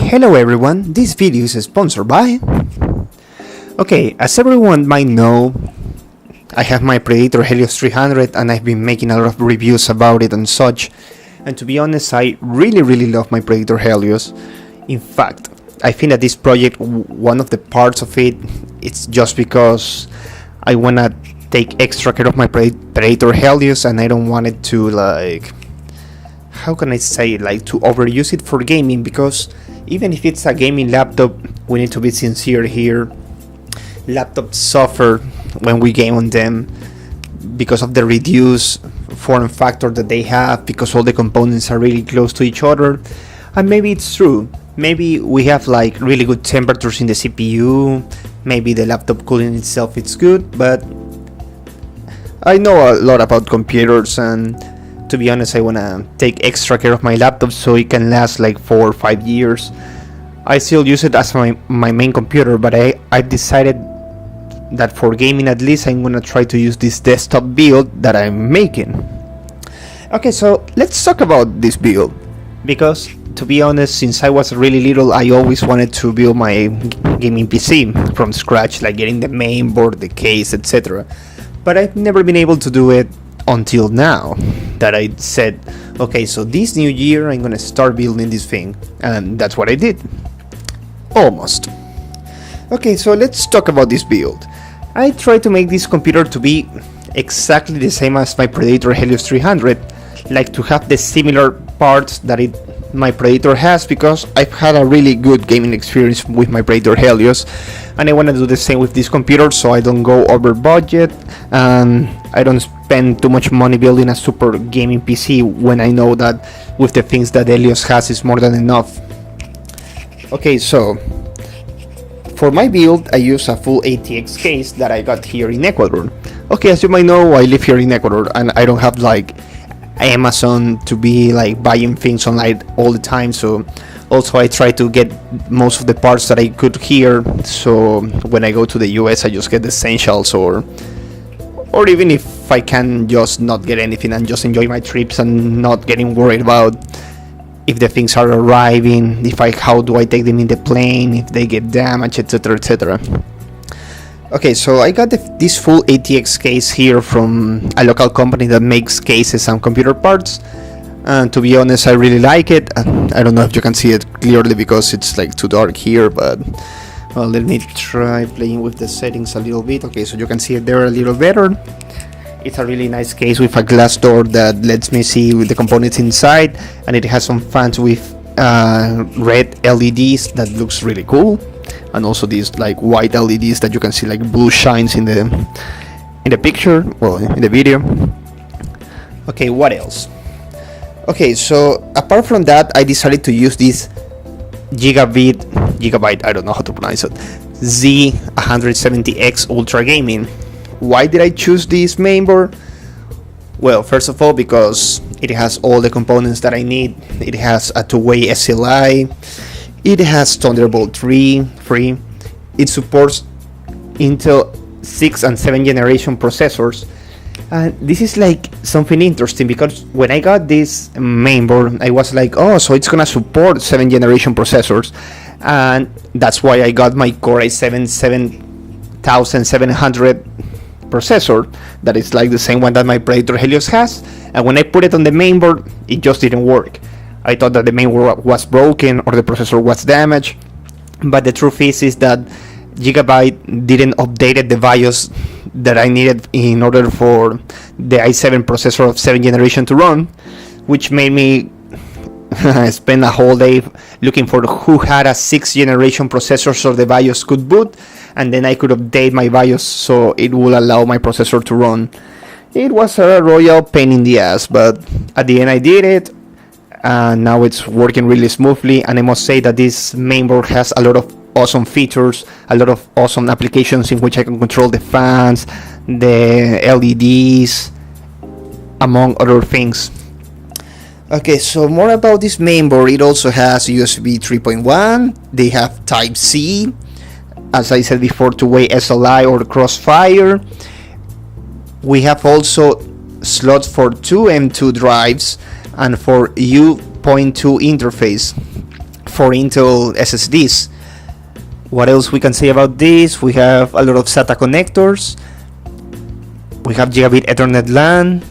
Hello everyone, this video is sponsored by... Okay, as everyone might know, I have my Predator Helios 300 and I've been making a lot of reviews about it and such. And to be honest, I really love my Predator Helios. In fact, I think that this project, one of the parts of it, it's just because I wanna take extra care of my Predator Helios and I don't want it to, like... how can I say it, like, to overuse it for gaming, because even if it's a gaming laptop, we need to be sincere here. Laptops suffer when we game on them because of the reduced form factor that they have, because all the components are really close to each other. And maybe it's true, maybe we have like really good temperatures in the CPU, maybe the laptop cooling itself is good, but I know a lot about computers, and to be honest, I wanna take extra care of my laptop so it can last like 4 or 5 years. I still use it as my main computer, but I've decided that for gaming at least I'm gonna try to use this desktop build that I'm making. Okay, so let's talk about this build, because to be honest, since I was really little, I always wanted to build my gaming PC from scratch, like getting the main board, the case, etc. But I've never been able to do it until now, that I said, okay, so this new year I'm gonna start building this thing, and that's what I did. Almost. Okay, so let's talk about this build. I tried to make this computer to be exactly the same as my Predator Helios 300, like to have the similar parts that my Predator has, because I've had a really good gaming experience with my Predator Helios, and I want to do the same with this computer so I don't go over budget and I don't spend too much money building a super gaming PC when I know that with the things that Helios has is more than enough. Okay, so for my build I use a full ATX case that I got here in Ecuador. Okay, as you might know, I live here in Ecuador and I don't have like Amazon to be like buying things online all the time, so also I try to get most of the parts that I could here, so when I go to the US I just get the essentials, or even if I can just not get anything and just enjoy my trips and not getting worried about if the things are arriving, how do I take them in the plane, if they get damaged, etc, etc. Okay, so I got this full ATX case here from a local company that makes cases and computer parts, and to be honest I really like it. I don't know if you can see it clearly because it's like too dark here, but well, let me try playing with the settings a little bit. Okay, so you can see it there a little better. It's a really nice case with a glass door that lets me see the components inside, and it has some fans with red LEDs that looks really cool, and also these like white LEDs that you can see like blue shines in the picture, well, in the video. Okay, what else? Okay, so apart from that, I decided to use this gigabyte, I don't know how to pronounce it, Z170X Ultra Gaming. Why did I choose this mainboard? Well, first of all, because it has all the components that I need. It has a two-way SLI, it has Thunderbolt 3, it supports Intel 6th and 7th generation processors. And this is like something interesting, because when I got this mainboard I was like, oh, so it's gonna support 7th generation processors, and that's why I got my Core i7 7700 processor, that is like the same one that my Predator Helios has. And when I put it on the mainboard, it just didn't work. I thought that the mainboard was broken or the processor was damaged, but the truth is that Gigabyte didn't update the BIOS that I needed in order for the i7 processor of 7th generation to run, which made me spend a whole day looking for who had a 6th generation processor so the BIOS could boot, and then I could update my BIOS so it will allow my processor to run. It was a royal pain in the ass, but at the end I did it, and now it's working really smoothly. And I must say that this mainboard has a lot of awesome features, a lot of awesome applications in which I can control the fans, the LEDs, among other things. Okay, so more about this mainboard. It also has USB 3.1, they have Type C, as I said before, two-way SLI or Crossfire. We have also slots for two M2 drives and for U.2 interface. for Intel SSDs. What else we can say about this? We have a lot of SATA connectors. We have gigabit Ethernet LAN.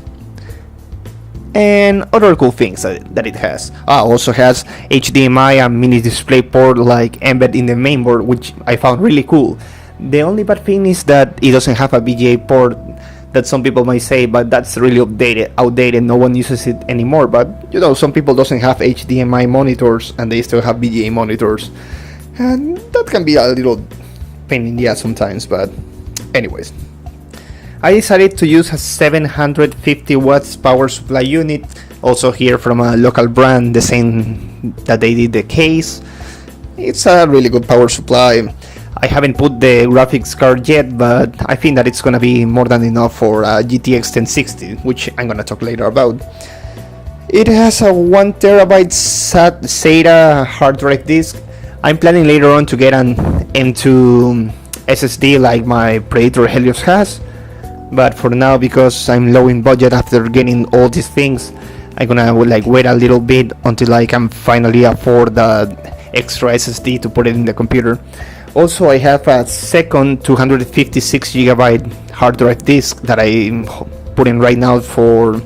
And other cool things that it has. Also has HDMI and mini display port like embedded in the mainboard, which I found really cool. The only bad thing is that it doesn't have a VGA port that some people might say, but that's really outdated. No one uses it anymore. But you know, some people doesn't have HDMI monitors and they still have VGA monitors, and that can be a little pain in the ass sometimes. But anyways, I decided to use a 750 watts power supply unit, also here from a local brand, the same that they did the case. It's a really good power supply. I haven't put the graphics card yet, but I think that it's gonna be more than enough for a GTX 1060, which I'm gonna talk later about. It has a 1TB SATA hard drive disk. I'm planning later on to get an M2 SSD like my Predator Helios has. But for now, because I'm low in budget after getting all these things, I'm gonna wait a little bit until I can finally afford the extra SSD to put it in the computer. Also, I have a second 256GB hard drive disk that I'm putting right now for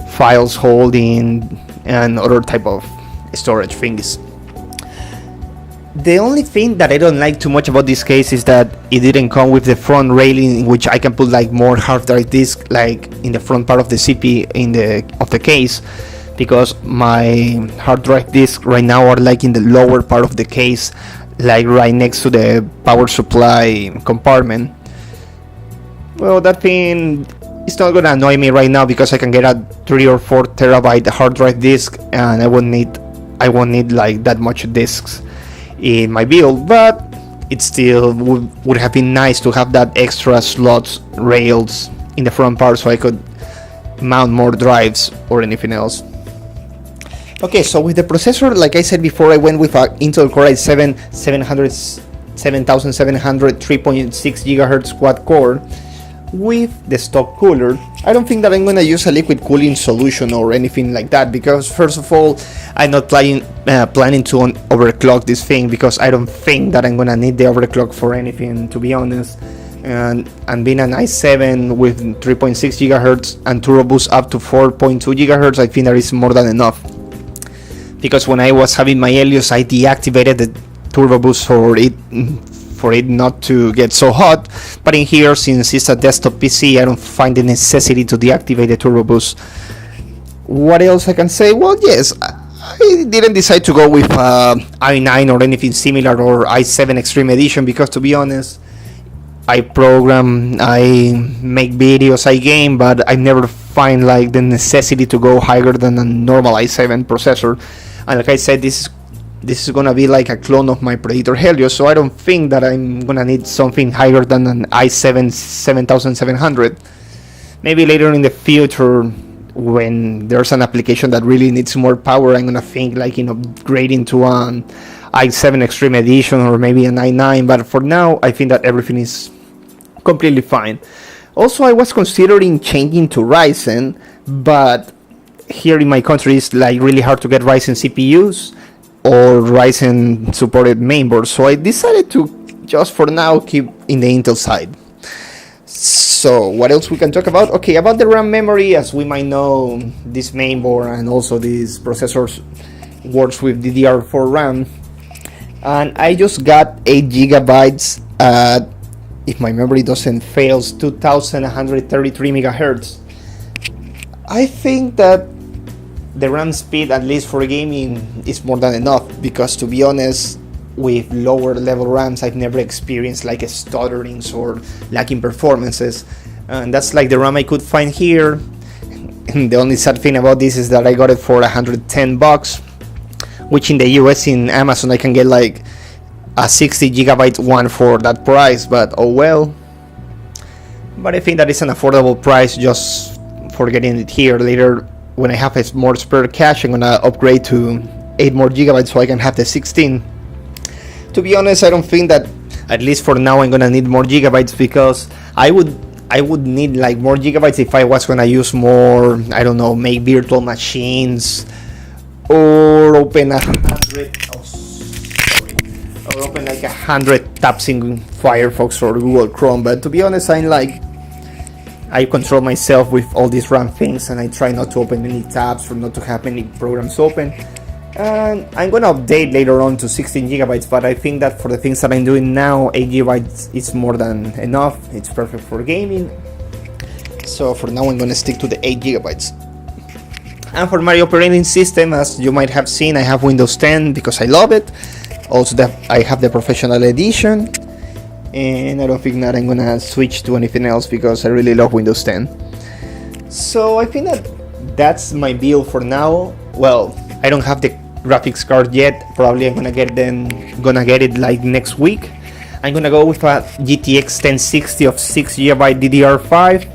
files holding and other type of storage things. The only thing that I don't like too much about this case is that it didn't come with the front railing in which I can put more hard drive disk in the front part of the CP of the case, because my hard drive disk right now are in the lower part of the case, right next to the power supply compartment. Well, that thing is not gonna annoy me right now because I can get a 3 or 4TB hard drive disk and I won't need that much disks in my build, but it still would have been nice to have that extra slots rails in the front part so I could mount more drives or anything else. Okay, so with the processor, like I said before, I went with an Intel Core i7 7700 3.6 GHz quad core with the stock cooler. I don't think that I'm gonna use a liquid cooling solution or anything like that, because first of all, I'm not planning to overclock this thing, because I don't think that I'm gonna need the overclock for anything, to be honest. And being an i7 with 3.6 GHz and turbo boost up to 4.2 GHz, I think that is more than enough. Because when I was having my Helios, I deactivated the turbo boost for it not to get so hot, but in here, since it's a desktop PC, I don't find the necessity to deactivate the turbo boost. What else I can say? Well, yes, I didn't decide to go with i9 or anything similar, or i7 Extreme Edition, because to be honest, I program, I make videos, I game, but I never find the necessity to go higher than a normal i7 processor. And like I said, this is gonna be like a clone of my Predator Helios, so I don't think that I'm gonna need something higher than an i7 7700. Maybe later in the future, when there's an application that really needs more power, I'm gonna think in upgrading to an i7 Extreme Edition or maybe an i9, but for now I think that everything is completely fine. Also, I was considering changing to Ryzen, but here in my country it's really hard to get Ryzen CPUs or Ryzen supported mainboard, so I decided to just for now keep in the Intel side. So what else we can talk about? Okay, about the RAM memory, as we might know, this mainboard and also this processor works with DDR4 RAM, and I just got 8 gigabytes at, if my memory doesn't fail, 2133 megahertz. I think that the RAM speed, at least for gaming, is more than enough, because to be honest, with lower level RAMs, I've never experienced stutterings or lacking performances, and that's the RAM I could find here. And the only sad thing about this is that I got it for $110, which in the US in Amazon I can get a 60 gigabyte one for that price, but oh well. But I think that is an affordable price just for getting it here. Later, when I have more spare cash, I'm gonna upgrade to 8 more gigabytes so I can have the 16. To be honest, I don't think that, at least for now, I'm gonna need more gigabytes, because I would need more gigabytes if I was gonna use more, I don't know, make virtual machines or open 100. Oh, or open like 100 tabs in Firefox or Google Chrome. But to be honest, I control myself with all these RAM things, and I try not to open any tabs or not to have many programs open. And I'm gonna update later on to 16 gigabytes, but I think that for the things that I'm doing now, 8 gigabytes is more than enough. It's perfect for gaming. So for now, I'm gonna stick to the 8 gigabytes. And for my operating system, as you might have seen, I have Windows 10 because I love it. Also, I have the Professional Edition, and I don't think that I'm gonna switch to anything else because I really love Windows 10. So I think that that's my build for now. Well, I don't have the graphics card yet. Probably I'm gonna get it like next week. I'm gonna go with a GTX 1060 of 6GB DDR5.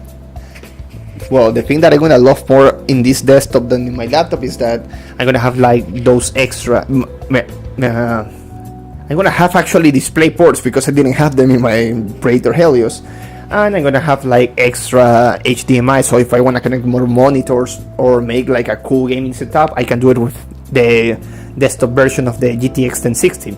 Well, the thing that I'm gonna love more in this desktop than in my laptop is that I'm gonna have like those extra. I'm gonna have actually display ports because I didn't have them in my Predator Helios, and I'm gonna have like extra HDMI. So if I wanna connect more monitors or make like a cool gaming setup, I can do it with the desktop version of the GTX 1060.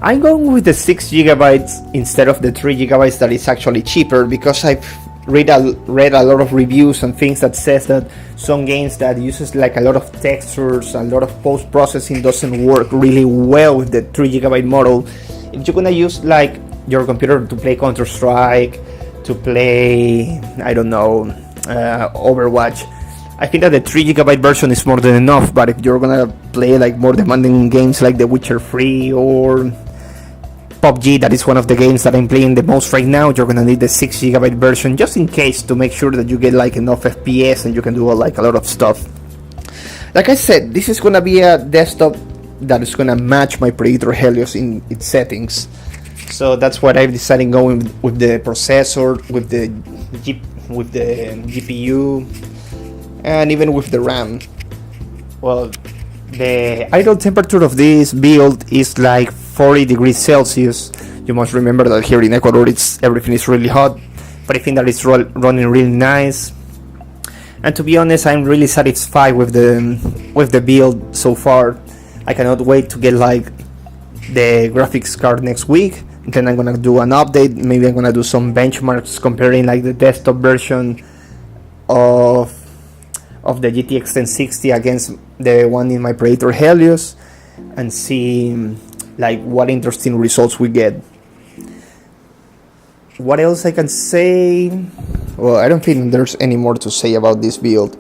I'm going with the 6 gigabytes instead of the 3 gigabytes that is actually cheaper, because I've read a lot of reviews and things that says that some games that uses like a lot of textures, a lot of post-processing doesn't work really well with the 3 gigabyte model. If you're gonna use like your computer to play Counter-Strike, to play, I don't know, Overwatch, I think that the 3 gigabyte version is more than enough. But if you're gonna play like more demanding games like The Witcher 3 or PUBG, that is one of the games that I'm playing the most right now, you're gonna need the 6 gigabyte version just in case, to make sure that you get like enough FPS and you can do like a lot of stuff. Like I said, this is gonna be a desktop that is gonna match my Predator Helios in its settings. So that's what I've decided, going with the processor, with the GPU, and even with the RAM. Well, the idle temperature of this build is like 40 degrees Celsius. You must remember that here in Ecuador everything is really hot, but I think that it's running really nice. And to be honest, I'm really satisfied with the build so far. I cannot wait to get like the graphics card next week. Then I'm gonna do an update. Maybe I'm gonna do some benchmarks comparing like the desktop version of the GTX 1060 against the one in my Predator Helios, and see like what interesting results we get. What else I can say? Well, I don't think there's any more to say about this build.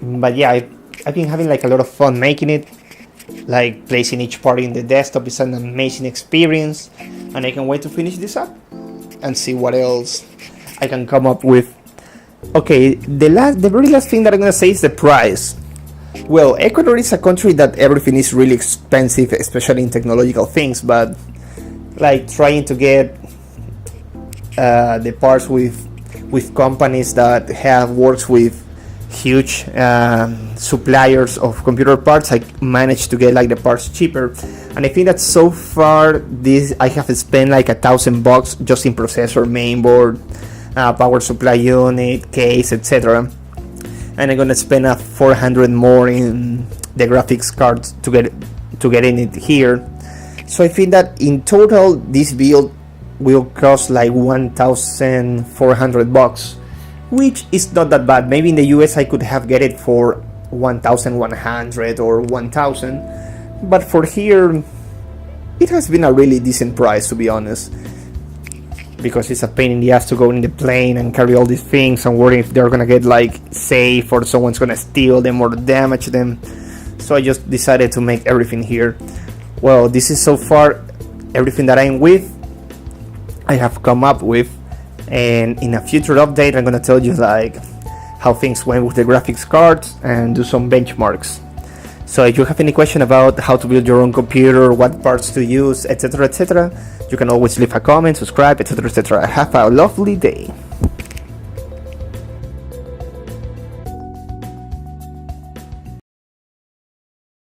But yeah, I've been having like a lot of fun making it. Like placing each part in the desktop is an amazing experience, and I can't wait to finish this up and see what else I can come up with. Okay, the very last thing that I'm gonna say is the price. Well, Ecuador is a country that everything is really expensive, especially in technological things, but like trying to get the parts with companies that works with huge suppliers of computer parts, I managed to get like the parts cheaper. And I think that so far I have spent like $1,000 just in processor, mainboard, power supply unit, case, etc. And I'm gonna spend a 400 more in the graphics card to get in it here. So I think that in total this build will cost like $1,400, which is not that bad. Maybe in the US I could have get it for 1,100 or 1,000, but for here it has been a really decent price, to be honest, because it's a pain in the ass to go in the plane and carry all these things and worry if they're gonna get like safe or someone's gonna steal them or damage them. So I just decided to make everything here. Well, this is so far everything that I have come up with, and in a future update I'm gonna tell you like how things went with the graphics cards and do some benchmarks. So if you have any question about how to build your own computer, what parts to use, etc., etc., you can always leave a comment, subscribe, etc., etc. Have a lovely day.